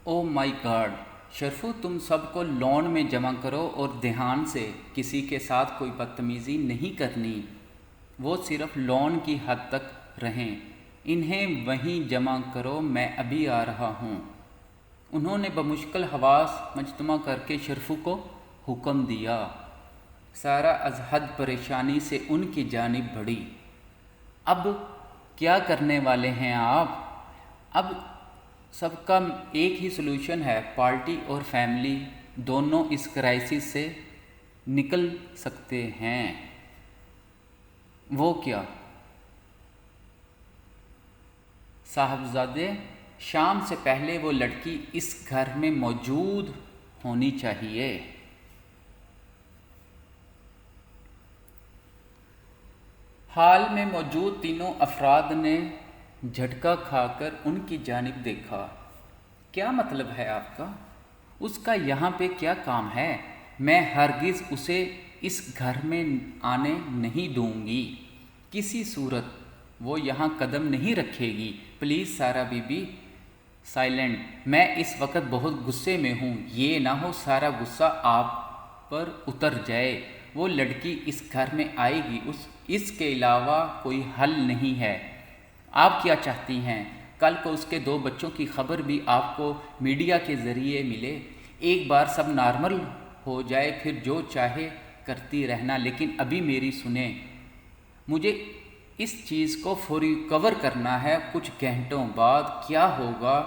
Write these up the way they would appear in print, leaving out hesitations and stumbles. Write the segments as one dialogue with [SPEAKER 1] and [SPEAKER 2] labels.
[SPEAKER 1] او مائی God شرفو، تم سب کو loan میں جمع کرو اور دھیان سے، کسی کے ساتھ کوئی بدتمیزی نہیں کرنی۔ وہ صرف لون کی حد تک رہیں، انہیں وہیں جمع کرو، میں ابھی آ رہا ہوں۔ انہوں نے بمشکل حواس مجتمع کر کے شرفو کو حکم دیا۔ سارا از حد پریشانی سے ان کی جانب بڑھی۔ اب کیا کرنے والے ہیں آپ؟ اب سب کا ایک ہی سلوشن ہے، پارٹی اور فیملی دونوں اس کرائسس سے نکل سکتے ہیں۔ وہ کیا؟ صاحبزادے، شام سے پہلے وہ لڑکی اس گھر میں موجود ہونی چاہیے۔ ہال میں موجود تینوں افراد نے جھٹکا کھا کر ان کی جانب دیکھا۔ کیا مطلب ہے آپ کا؟ اس کا یہاں پہ کیا کام ہے؟ میں ہرگز اسے اس گھر میں آنے نہیں دوں گی۔ کسی صورت وہ یہاں قدم نہیں رکھے گی۔ پلیز سارا بی بی سائلنٹ، میں اس وقت بہت غصے میں ہوں، یہ نہ ہو سارا غصہ آپ پر اتر جائے۔ وہ لڑکی اس گھر میں آئے گی، اس کے علاوہ کوئی حل نہیں ہے۔ آپ کیا چاہتی ہیں؟ کل کو اس کے 2 بچوں کی خبر بھی آپ کو میڈیا کے ذریعے ملے۔ ایک بار سب نارمل ہو جائے پھر جو چاہے کرتی رہنا، لیکن ابھی میری سنیں۔ مجھے اس چیز کو فوری کور کرنا ہے۔ کچھ گھنٹوں بعد کیا ہوگا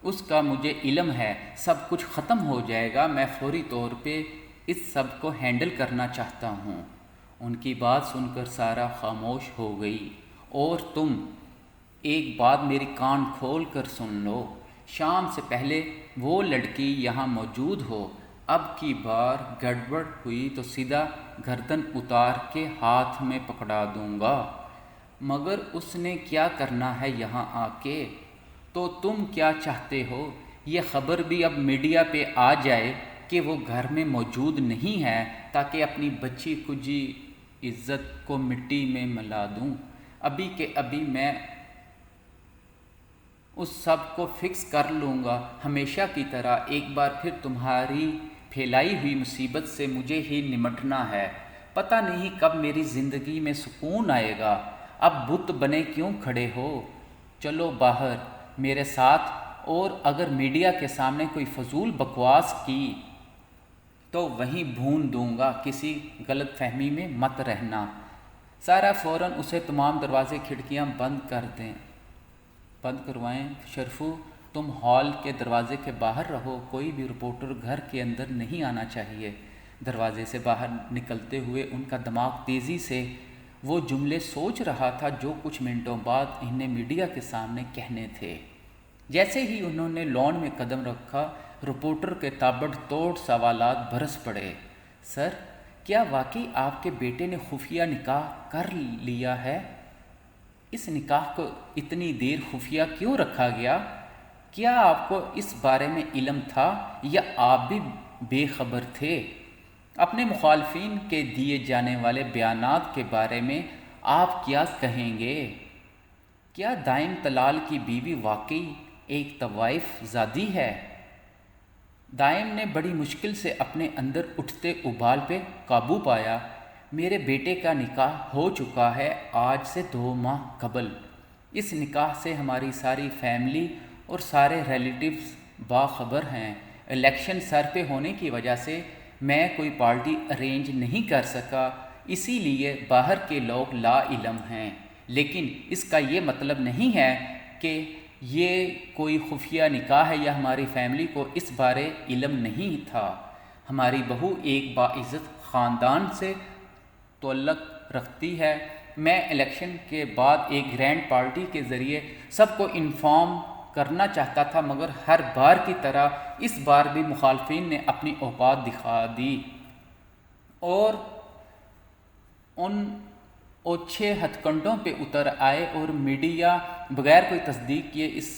[SPEAKER 1] اس کا مجھے علم ہے۔ سب کچھ ختم ہو جائے گا۔ میں فوری طور پہ اس سب کو ہینڈل کرنا چاہتا ہوں۔ ان کی بات سن کر سارا خاموش ہو گئی۔ اور تم ایک بات میری کان کھول کر سن لو، شام سے پہلے وہ لڑکی یہاں موجود ہو۔ اب کی بار گڑبڑ ہوئی تو سیدھا گردن اتار کے ہاتھ میں پکڑا دوں گا۔ مگر اس نے کیا کرنا ہے یہاں آ کے؟ تو تم کیا چاہتے ہو؟ یہ خبر بھی اب میڈیا پہ آ جائے کہ وہ گھر میں موجود نہیں ہے، تاکہ اپنی بچی کچی عزت کو مٹی میں ملا دوں۔ ابھی کہ ابھی میں اس سب کو فکس کر لوں گا۔ ہمیشہ کی طرح ایک بار پھر تمہاری پھیلائی ہوئی مصیبت سے مجھے ہی نمٹنا ہے۔ پتہ نہیں کب میری زندگی میں سکون آئے گا۔ اب بت بنے کیوں کھڑے ہو؟ چلو باہر میرے ساتھ، اور اگر میڈیا کے سامنے کوئی فضول بکواس کی تو وہیں بھون دوں گا، کسی غلط فہمی میں مت رہنا۔ سارا فوراً اسے تمام دروازے کھڑکیاں بند کروائیں۔ شرفو، تم ہال کے دروازے کے باہر رہو، کوئی بھی رپورٹر گھر کے اندر نہیں آنا چاہیے۔ دروازے سے باہر نکلتے ہوئے ان کا دماغ تیزی سے وہ جملے سوچ رہا تھا جو کچھ منٹوں بعد انہیں میڈیا کے سامنے کہنے تھے۔ جیسے ہی انہوں نے لان میں قدم رکھا، رپورٹر کے تابڑ توڑ سوالات برس پڑے۔ سر، کیا واقعی آپ کے بیٹے نے خفیہ نکاح کر لیا ہے؟ اس نکاح کو اتنی دیر خفیہ کیوں رکھا گیا؟ کیا آپ کو اس بارے میں علم تھا یا آپ بھی بے خبر تھے؟ اپنے مخالفین کے دیے جانے والے بیانات کے بارے میں آپ کیا کہیں گے؟ کیا دائم طلال کی بیوی واقعی ایک طوائف زادی ہے؟ دائم نے بڑی مشکل سے اپنے اندر اٹھتے ابال پہ قابو پایا۔ میرے بیٹے کا نکاح ہو چکا ہے آج سے 2 ماہ قبل۔ اس نکاح سے ہماری ساری فیملی اور سارے ریلیٹیوز باخبر ہیں۔ الیکشن سر پہ ہونے کی وجہ سے میں کوئی پارٹی ارینج نہیں کر سکا، اسی لیے باہر کے لوگ لا علم ہیں۔ لیکن اس کا یہ مطلب نہیں ہے کہ یہ کوئی خفیہ نکاح ہے یا ہماری فیملی کو اس بارے علم نہیں تھا۔ ہماری بہو ایک باعزت خاندان سے تعلق رکھتی ہے۔ میں الیکشن کے بعد ایک گرینڈ پارٹی کے ذریعے سب کو انفارم کرنا چاہتا تھا، مگر ہر بار کی طرح اس بار بھی مخالفین نے اپنی اوقات دکھا دی اور ان اوچھے ہتھ کنڈوں پہ اتر آئے، اور میڈیا بغیر کوئی تصدیق کیے اس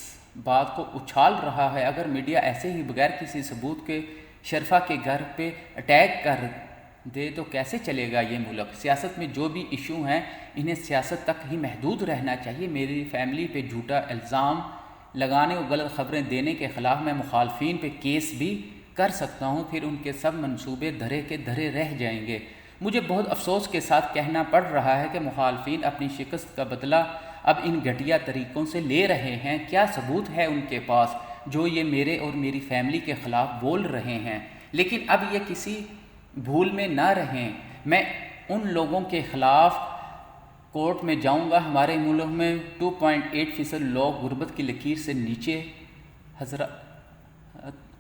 [SPEAKER 1] بات کو اچھال رہا ہے۔ اگر میڈیا ایسے ہی بغیر کسی ثبوت کے شرفا کے گھر پہ اٹیک کر دے تو کیسے چلے گا یہ ملک؟ سیاست میں جو بھی ایشو ہیں انہیں سیاست تک ہی محدود رہنا چاہیے۔ میری فیملی پہ جھوٹا الزام لگانے اور غلط خبریں دینے کے خلاف میں مخالفین پہ کیس بھی کر سکتا ہوں، پھر ان کے سب منصوبے دھرے کے دھرے رہ جائیں گے۔ مجھے بہت افسوس کے ساتھ کہنا پڑ رہا ہے کہ مخالفین اپنی شکست کا بدلہ اب ان گھٹیا طریقوں سے لے رہے ہیں۔ کیا ثبوت ہے ان کے پاس جو یہ میرے اور میری فیملی کے خلاف بول رہے ہیں؟ لیکن اب یہ کسی بھول میں نہ رہیں، میں ان لوگوں کے خلاف کورٹ میں جاؤں گا۔ ہمارے ملک میں 2.8% لوگ غربت کی لکیر سے نیچے،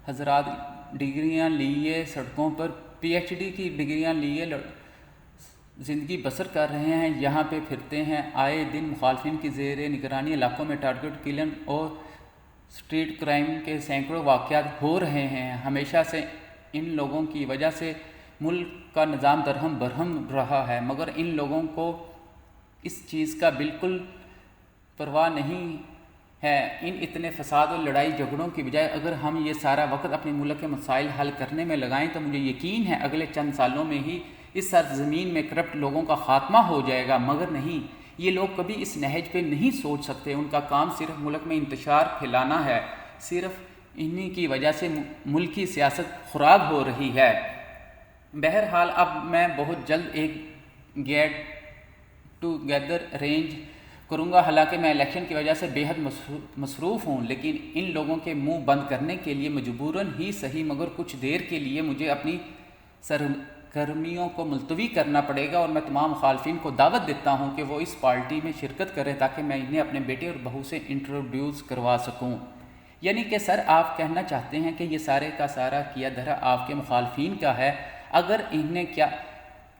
[SPEAKER 1] حضرات ڈگریاں لیے سڑکوں پر PhD کی ڈگریاں لیے زندگی بسر کر رہے ہیں، یہاں پہ پھرتے ہیں۔ آئے دن مخالفین کی زیر نگرانی علاقوں میں ٹارگٹ کلنگ اور سٹریٹ کرائم کے سینکڑوں واقعات ہو رہے ہیں۔ ہمیشہ سے ان لوگوں کی وجہ سے ملک کا نظام درہم برہم رہا ہے، مگر ان لوگوں کو اس چیز کا بالکل پرواہ نہیں ہے۔ ان اتنے فساد اور لڑائی جھگڑوں کی بجائے اگر ہم یہ سارا وقت اپنے ملک کے مسائل حل کرنے میں لگائیں تو مجھے یقین ہے اگلے چند سالوں میں ہی اس سرزمین میں کرپٹ لوگوں کا خاتمہ ہو جائے گا۔ مگر نہیں، یہ لوگ کبھی اس نہج پہ نہیں سوچ سکتے۔ ان کا کام صرف ملک میں انتشار پھیلانا ہے۔ صرف انہی کی وجہ سے ملکی سیاست خراب ہو رہی ہے۔ بہرحال اب میں بہت جلد ایک گیٹ ٹوگیدر ارینج کروں گا۔ حالانکہ میں الیکشن کی وجہ سے بے حد مصروف ہوں، لیکن ان لوگوں کے منہ بند کرنے کے لیے مجبوراً ہی صحیح مگر کچھ دیر کے لیے مجھے اپنی سرگرمیوں کو ملتوی کرنا پڑے گا، اور میں تمام مخالفین کو دعوت دیتا ہوں کہ وہ اس پارٹی میں شرکت کریں تاکہ میں انہیں اپنے بیٹے اور بہو سے انٹروڈیوس کروا سکوں۔ یعنی کہ سر آپ کہنا چاہتے ہیں کہ یہ سارے کا سارا کیا دھرا آپ کے مخالفین کا ہے۔ اگر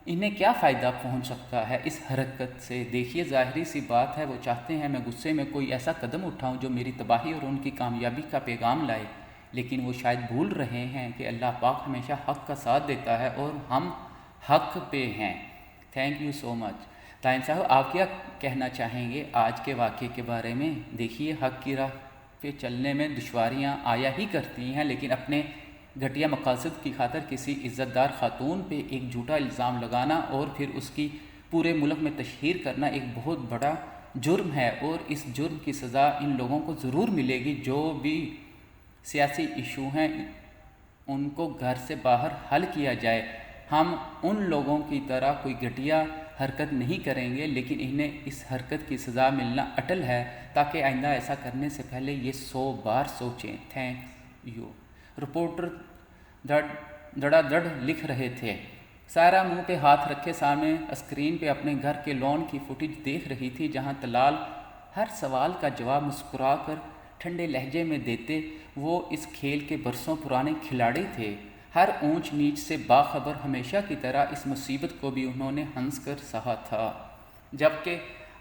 [SPEAKER 1] انہیں کیا فائدہ پہنچ سکتا ہے اس حرکت سے؟ دیکھیے ظاہری سی بات ہے، وہ چاہتے ہیں میں غصے میں کوئی ایسا قدم اٹھاؤں جو میری تباہی اور ان کی کامیابی کا پیغام لائے، لیکن وہ شاید بھول رہے ہیں کہ اللہ پاک ہمیشہ حق کا ساتھ دیتا ہے اور ہم حق پہ ہیں۔ تھینک یو سو مچ۔ طاہر صاحب آپ کیا کہنا چاہیں گے آج کے واقعے کے بارے میں؟ دیکھیے حق کی راہ پہ چلنے میں دشواریاں آیا ہی کرتی ہیں، لیکن اپنے گھٹیا مقاصد کی خاطر کسی عزت دار خاتون پہ ایک جھوٹا الزام لگانا اور پھر اس کی پورے ملک میں تشہیر کرنا ایک بہت بڑا جرم ہے، اور اس جرم کی سزا ان لوگوں کو ضرور ملے گی۔ جو بھی سیاسی ایشو ہیں ان کو گھر سے باہر حل کیا جائے۔ ہم ان لوگوں کی طرح کوئی گھٹیا حرکت نہیں کریں گے، لیکن انہیں اس حرکت کی سزا ملنا اٹل ہے تاکہ آئندہ ایسا کرنے سے پہلے یہ 100 بار سوچیں۔ Thank you. رپورٹر دڑا دڑ لکھ رہے تھے۔ سارا منہ پہ ہاتھ رکھے سامنے اسکرین پہ اپنے گھر کے لون کی فوٹیج دیکھ رہی تھی، جہاں طلال ہر سوال کا جواب مسکرا کر ٹھنڈے لہجے میں دیتے۔ وہ اس کھیل کے برسوں پرانے کھلاڑی تھے، ہر اونچ نیچ سے باخبر۔ ہمیشہ کی طرح اس مصیبت کو بھی انہوں نے ہنس کر سہا تھا، جبکہ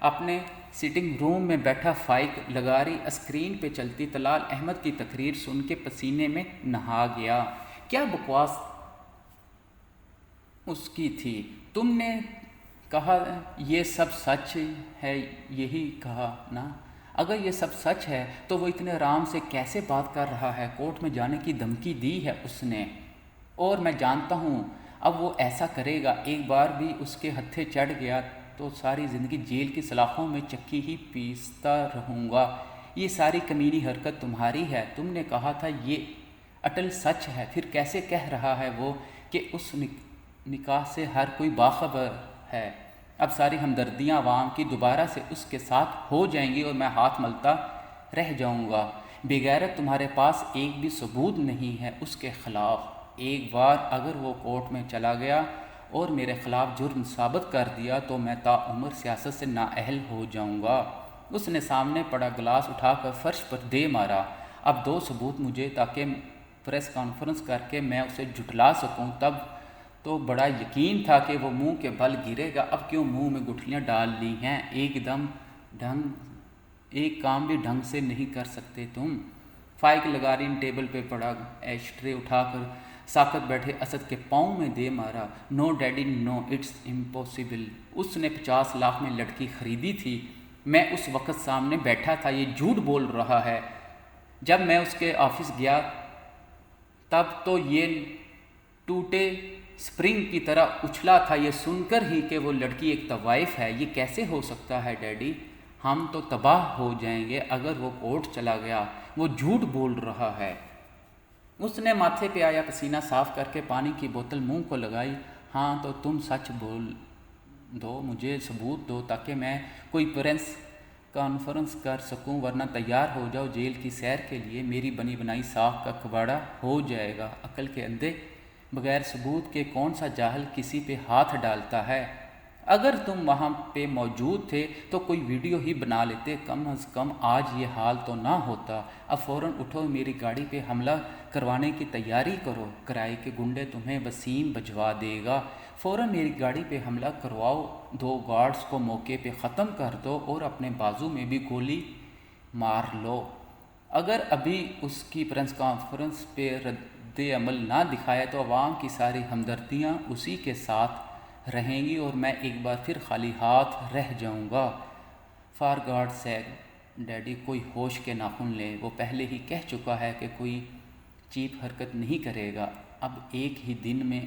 [SPEAKER 1] اپنے سٹنگ روم میں بیٹھا فائق لغاری اسکرین پہ چلتی طلال احمد کی تقریر سن کے پسینے میں نہا گیا۔ کیا بکواس اس کی تھی! تم نے کہا یہ سب سچ ہے، یہی کہا نا؟ اگر یہ سب سچ ہے تو وہ اتنے آرام سے کیسے بات کر رہا ہے؟ کورٹ میں جانے کی دھمکی دی ہے اس نے، اور میں جانتا ہوں اب وہ ایسا کرے گا۔ ایک بار بھی اس کے ہتھے چڑھ گیا تو ساری زندگی جیل کی سلاخوں میں چکی ہی پیستا رہوں گا۔ یہ ساری کمینی حرکت تمہاری ہے۔ تم نے کہا تھا یہ اٹل سچ ہے، پھر کیسے کہہ رہا ہے وہ کہ اس نکاح سے ہر کوئی باخبر ہے؟ اب ساری ہمدردیاں عوام کی دوبارہ سے اس کے ساتھ ہو جائیں گی اور میں ہاتھ ملتا رہ جاؤں گا۔ بے غیرت، تمہارے پاس ایک بھی ثبوت نہیں ہے اس کے خلاف۔ ایک بار اگر وہ کورٹ میں چلا گیا اور میرے خلاف جرم ثابت کر دیا تو میں تا عمر سیاست سے نااہل ہو جاؤں گا۔ اس نے سامنے پڑا گلاس اٹھا کر فرش پر دے مارا۔ اب دو ثبوت مجھے تاکہ پریس کانفرنس کر کے میں اسے جھٹلا سکوں۔ تب تو بڑا یقین تھا کہ وہ منہ کے بل گرے گا، اب کیوں منہ میں گٹھلیاں ڈال لی ہیں؟ ایک کام بھی ڈھنگ سے نہیں کر سکتے تم۔ فائق لغاری نے ٹیبل پہ پڑا ایش ٹرے اٹھا کر ساکت بیٹھے اسد کے پاؤں میں دے مارا۔ نو ڈیڈی نو، اٹس امپاسبل۔ اس نے 50 لاکھ میں لڑکی خریدی تھی، میں اس وقت سامنے بیٹھا تھا۔ یہ جھوٹ بول رہا ہے۔ جب میں اس کے آفس گیا تب تو یہ ٹوٹے سپرنگ کی طرح اچھلا تھا، یہ سن کر ہی کہ وہ لڑکی ایک طوائف ہے۔ یہ کیسے ہو سکتا ہے ڈیڈی؟ ہم تو تباہ ہو جائیں گے اگر وہ کورٹ چلا گیا، وہ جھوٹ بول رہا ہے۔ اس نے ماتھے پہ آیا پسینہ صاف کر کے پانی کی بوتل منہ کو لگائی۔ ہاں تو تم سچ بول دو، مجھے ثبوت دو تاکہ میں کوئی پریس کانفرنس کر سکوں، ورنہ تیار ہو جاؤ جیل کی سیر کے لیے، میری بنی بنائی ساکھ کا کباڑہ ہو جائے گا۔ عقل کے اندھے، بغیر ثبوت کے کون سا جاہل کسی پہ ہاتھ ڈالتا ہے؟ اگر تم وہاں پہ موجود تھے تو کوئی ویڈیو ہی بنا لیتے، کم از کم آج یہ حال تو نہ ہوتا۔ اب فوراً اٹھو، میری گاڑی پہ حملہ کروانے کی تیاری کرو، کرائے کے گنڈے تمہیں وسیم بھجوا دے گا۔ فوراً میری گاڑی پہ حملہ کرواؤ، 2 گارڈز کو موقع پہ ختم کر دو اور اپنے بازو میں بھی گولی مار لو۔ اگر ابھی اس کی پریس کانفرنس پہ رد عمل نہ دکھایا تو عوام کی ساری ہمدردیاں اسی کے ساتھ رہیں گی اور میں ایک بار پھر خالی ہاتھ رہ جاؤں گا۔ فار گاڈ سیک ڈیڈی، کوئی ہوش کے ناخن لے، وہ پہلے ہی کہہ چکا ہے کہ کوئی چیپ حرکت نہیں کرے گا۔ اب ایک ہی دن میں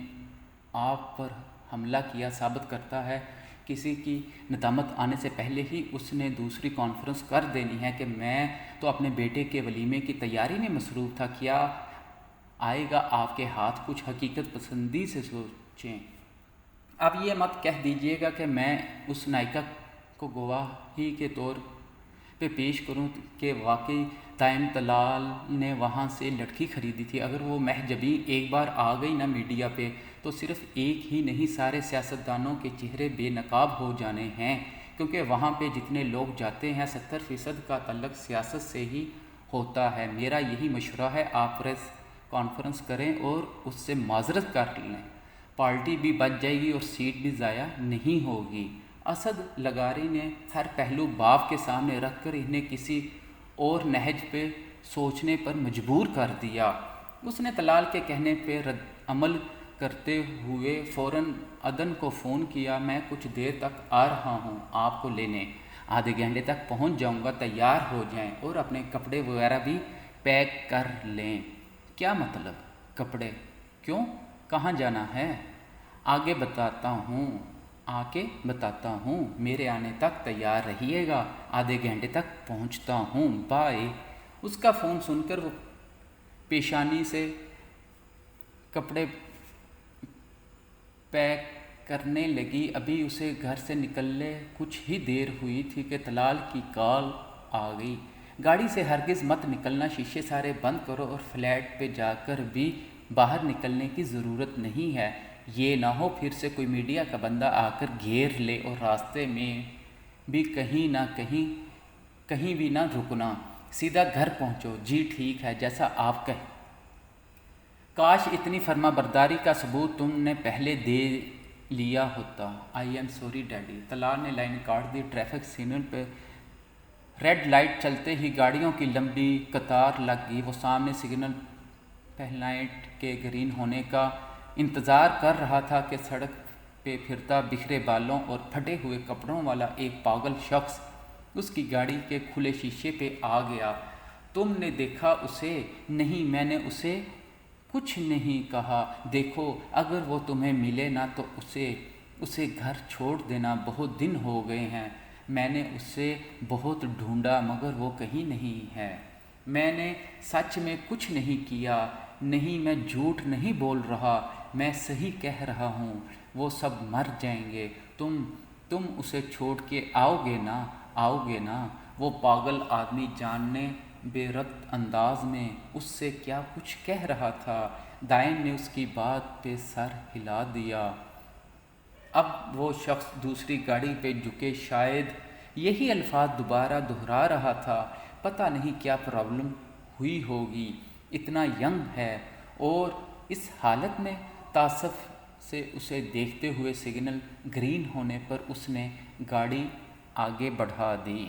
[SPEAKER 1] آپ پر حملہ کیا ثابت کرتا ہے۔ کسی کی ندامت آنے سے پہلے ہی اس نے دوسری کانفرنس کر دینی ہے کہ میں تو اپنے بیٹے کے ولیمے کی تیاری میں مصروف تھا، کیا آئے گا آپ کے ہاتھ؟ کچھ حقیقت پسندی سے سوچیں۔ اب یہ مت کہہ دیجیے گا کہ میں اس نائکا کو گواہی کے طور پہ پیش کروں کہ واقعی دائم طلال نے وہاں سے لڑکی خریدی تھی۔ اگر وہ محجبین ایک بار آ گئی نا میڈیا پہ تو صرف ایک ہی نہیں، سارے سیاستدانوں کے چہرے بے نقاب ہو جانے ہیں، کیونکہ وہاں پہ جتنے لوگ جاتے ہیں 70% کا تعلق سیاست سے ہی ہوتا ہے۔ میرا یہی مشورہ ہے، آپ پریس کانفرنس کریں اور اس سے معذرت کر لیں، پارٹی بھی بچ جائے گی اور سیٹ بھی ضائع نہیں ہوگی۔ اسد لغاری نے ہر پہلو باپ کے سامنے رکھ کر انہیں کسی اور نہج پہ سوچنے پر مجبور کر دیا۔ اس نے طلال کے کہنے پہ رد عمل کرتے ہوئے فوراً عدن کو فون کیا، میں کچھ دیر تک آ رہا ہوں آپ کو لینے، آدھے گھنٹے تک پہنچ جاؤں گا، تیار ہو جائیں اور اپنے کپڑے وغیرہ بھی پیک کر لیں۔ کیا مطلب؟ کپڑے کیوں؟ کہاں جانا ہے؟ آگے بتاتا ہوں، میرے آنے تک تیار رہیے گا، آدھے گھنٹے تک پہنچتا ہوں، بائے۔ اس کا فون سن کر وہ پیشانی سے کپڑے پیک کرنے لگی۔ ابھی اسے گھر سے نکلے کچھ ہی دیر ہوئی تھی کہ طلال کی کال آ گئی، گاڑی سے ہرگز مت نکلنا، شیشے سارے بند کرو اور فلیٹ پہ جا کر بھی باہر نکلنے کی ضرورت نہیں ہے، یہ نہ ہو پھر سے کوئی میڈیا کا بندہ آ کر گھیر لے، اور راستے میں بھی کہیں بھی نہ رکنا، سیدھا گھر پہنچو۔ جی ٹھیک ہے، جیسا آپ کہیں۔ کاش اتنی فرما برداری کا ثبوت تم نے پہلے دے لیا ہوتا۔ I am sorry daddy. Talal نے لائن کاٹ دی۔ ٹریفک سگنل پہ ریڈ لائٹ چلتے ہی گاڑیوں کی لمبی قطار لگ گئی۔ وہ سامنے سگنل پہ لائٹ کے گرین ہونے کا انتظار کر رہا تھا کہ سڑک پہ پھرتا بکھرے بالوں اور پھٹے ہوئے کپڑوں والا ایک پاگل شخص اس کی گاڑی کے کھلے شیشے پہ آ گیا۔ تم نے دیکھا اسے؟ نہیں، میں نے اسے کچھ نہیں کہا۔ دیکھو، اگر وہ تمہیں ملے نا تو اسے گھر چھوڑ دینا، بہت دن ہو گئے ہیں۔ میں نے اسے بہت ڈھونڈا مگر وہ کہیں نہیں ہے۔ میں نے سچ میں کچھ نہیں کیا۔ نہیں، میں جھوٹ نہیں بول رہا، میں صحیح کہہ رہا ہوں، وہ سب مر جائیں گے۔ تم اسے چھوڑ کے آؤ گے نا؟ وہ پاگل آدمی جاننے بے ربط انداز میں اس سے کیا کچھ کہہ رہا تھا۔ دائن نے اس کی بات پہ سر ہلا دیا۔ اب وہ شخص دوسری گاڑی پہ جھکے شاید یہی الفاظ دوبارہ دہرا رہا تھا۔ پتہ نہیں کیا پرابلم ہوئی ہوگی، اتنا ینگ ہے اور اس حالت میں۔ تعصب سے اسے دیکھتے ہوئے سگنل گرین ہونے پر اس نے گاڑی آگے بڑھا دی۔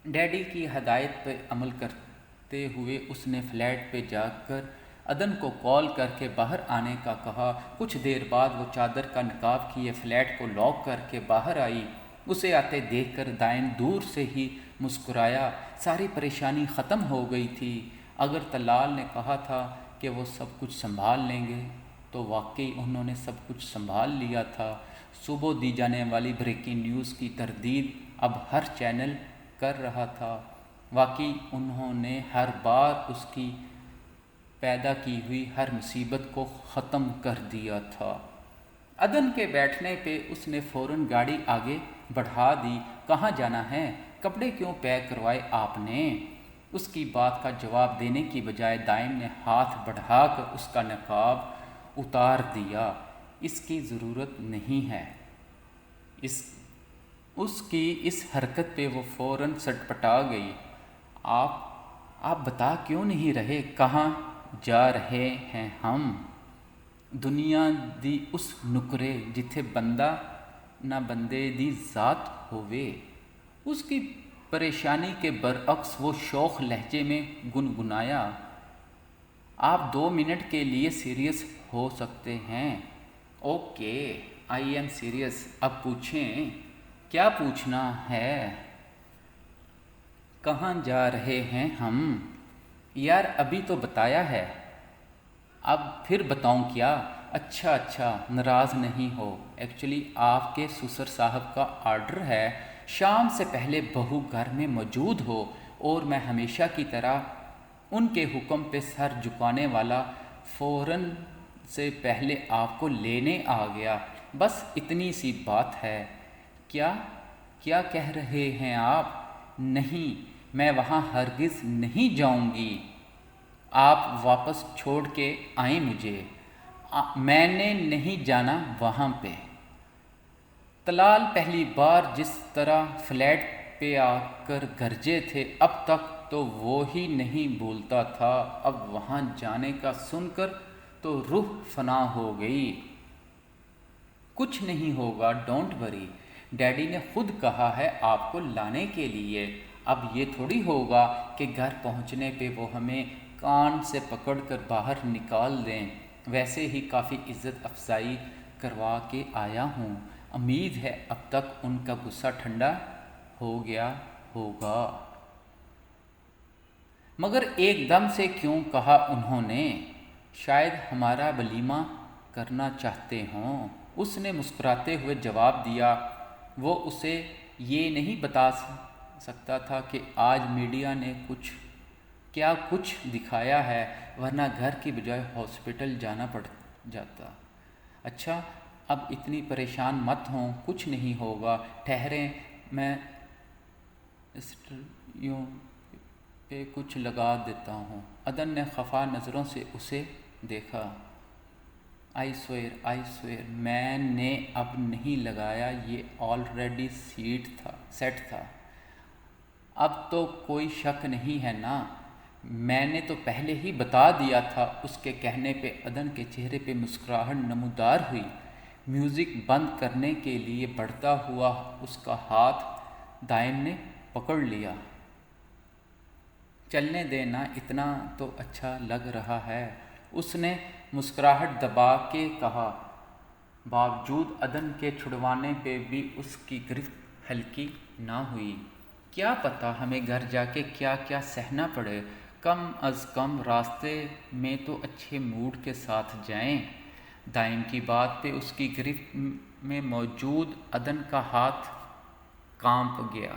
[SPEAKER 1] ڈیڈی کی ہدایت پر عمل کرتے ہوئے اس نے فلیٹ پہ جا کر عدن کو کال کر کے باہر آنے کا کہا۔ کچھ دیر بعد وہ چادر کا نقاب کیے فلیٹ کو لاک کر کے باہر آئی۔ اسے آتے دیکھ کر دائن دور سے ہی مسکرایا۔ ساری پریشانی ختم ہو گئی تھی۔ اگر طلال نے کہا تھا کہ وہ سب کچھ سنبھال لیں گے تو واقعی انہوں نے سب کچھ سنبھال لیا تھا۔ صبح دی جانے والی بریکنگ نیوز کی تردید اب ہر چینل کر رہا تھا۔ واقعی انہوں نے ہر بار اس کی پیدا کی ہوئی ہر مصیبت کو ختم کر دیا تھا۔ عدن کے بیٹھنے پہ اس نے فوراً گاڑی آگے بڑھا دی۔ کہاں جانا ہے؟ کپڑے کیوں پیک کروائے آپ نے؟ اس کی بات کا جواب دینے کی بجائے دائم نے ہاتھ بڑھا کر اس کا نقاب اتار دیا۔ اس کی ضرورت نہیں ہے۔ اس کی اس حرکت پہ وہ فوراً سٹپٹا گئی۔ آپ بتا کیوں نہیں رہے؟ کہاں جا رہے ہیں ہم؟ دنیا دی اس نکرے جتھے بندہ نہ بندے دی ذات ہووے۔ اس کی پریشانی کے برعکس وہ شوخ لہجے میں گنگنایا، آپ 2 منٹ کے لیے سیریس ہو سکتے ہیں؟ Okay, I am serious. اب پوچھیں، کیا پوچھنا ہے؟ کہاں جا رہے ہیں ہم؟ یار ابھی تو بتایا ہے، اب پھر بتاؤں کیا؟ اچھا ناراض نہیں ہو، ایکچولی آپ کے سسر صاحب کا آرڈر ہے شام سے پہلے بہو گھر میں موجود ہو، اور میں ہمیشہ کی طرح ان کے حکم پہ سر جھکانے والا فوراً سے پہلے آپ کو لینے آ گیا۔ بس اتنی سی بات ہے۔ کیا کہہ رہے ہیں آپ؟ نہیں، میں وہاں ہرگز نہیں جاؤں گی۔ آپ واپس چھوڑ کے آئیں مجھے، میں نے نہیں جانا وہاں پہ۔ طلال پہلی بار جس طرح فلیٹ پہ آ کر گرجے تھے، اب تک تو وہ ہی نہیں بھولتا تھا۔ اب وہاں جانے کا سن کر تو روح فنا ہو گئی۔ کچھ نہیں ہوگا، ڈونٹ وری، ڈیڈی نے خود کہا ہے آپ کو لانے کے لیے۔ اب یہ تھوڑی ہوگا کہ گھر پہنچنے پہ وہ ہمیں کان سے پکڑ کر باہر نکال دیں۔ ویسے ہی کافی عزت افزائی کروا کے آیا ہوں، امید ہے اب تک ان کا غصہ ٹھنڈا ہو گیا ہوگا۔ مگر ایک دم سے کیوں کہا انہوں نے؟ شاید ہمارا ولیمہ کرنا چاہتے ہوں، اس نے مسکراتے ہوئے جواب دیا۔ وہ اسے یہ نہیں بتا سکتا تھا کہ آج میڈیا نے کچھ دکھایا ہے، ورنہ گھر کی بجائے ہاسپٹل جانا پڑ جاتا۔ اچھا، اب اتنی پریشان مت ہوں، کچھ نہیں ہوگا، ٹھہریں، میں اسٹریوں پہ کچھ لگا دیتا ہوں۔ عدن نے خفا نظروں سے اسے دیکھا۔ آئی سوئر میں نے اب نہیں لگایا، یہ آلریڈی سیٹ تھا۔ اب تو کوئی شک نہیں ہے نا؟ میں نے تو پہلے ہی بتا دیا تھا۔ اس کے کہنے پہ عدن کے چہرے پہ مسکراہٹ نمودار ہوئی۔ میوزک بند کرنے کے لیے بڑھتا ہوا اس کا ہاتھ دائم نے پکڑ لیا۔ چلنے دے نا، اتنا تو اچھا لگ رہا ہے، اس نے مسکراہٹ دبا کے کہا۔ باوجود عدن کے چھڑوانے پہ بھی اس کی گرفت ہلکی نہ ہوئی۔ کیا پتہ ہمیں گھر جا کے کیا کیا سہنا پڑے، کم از کم راستے میں تو اچھے موڈ کے ساتھ جائیں۔ دائم کی بات پہ اس کی گرفت میں موجود عدن کا ہاتھ کانپ گیا۔